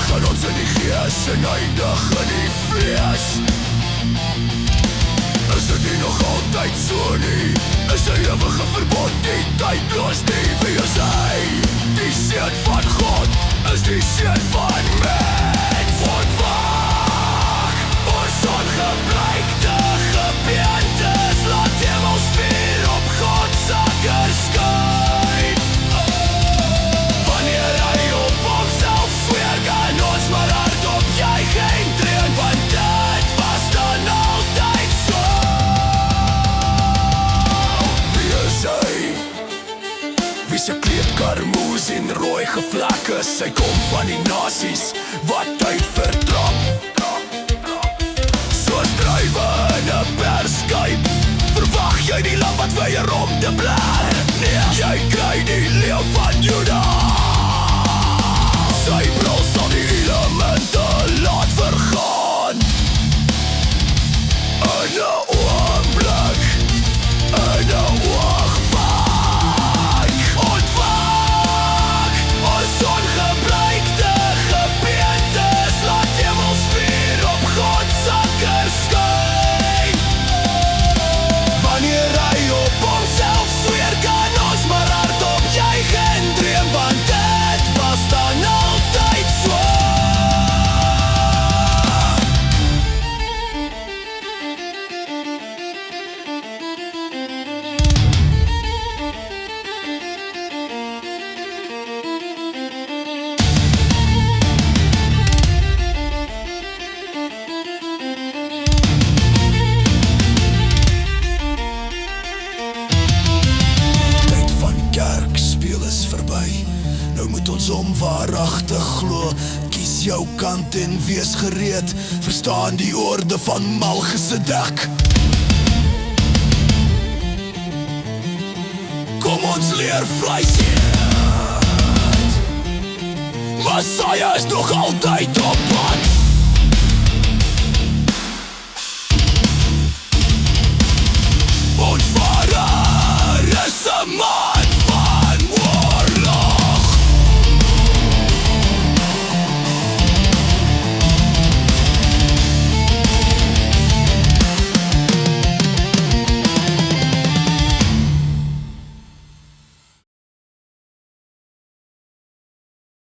Gaan ons in die gees en eindig in die vlees? Is dit nie nog altyd so nie? Is die ewige verbod nie tydloos nie? Wie is hy? Die seun van God is die seun van mens. Ontwaak, ons ongebleikte gebeentes, laat hemelsvuur op God se akker skyn. Wanneer hy op homself sweer, kan ons maar hardop juig en dreun, want dit was dan altyd so. Wie is hy? Wie se kleed karmoes en rooi gevlek is? Hy kom van die nasies wat tyd vertrap. Soos druiwe in 'n perskuip, verwag jy die lam wat weier om te blaar? Nee, jy kry die leeu van Juda. Sy brul sal die elemente laat vergaan. In 'n oomblik, in 'n oogwink. Ontwaak, ons ongebleikte gebeentes, laat hemelsvuur op God se akker skyn. Wanneer hy op homself sweer, kan ons maar hardop juig en dreun, want dit was dan altyd so. Tyd van kerk speel is verby. Nou moet ons om waaragtig glo. Kies jou kant en wees gereed. Verstaan die orde van Melchisedek. Kom ons leer vleis eet. Messiah is nog altyd op pad.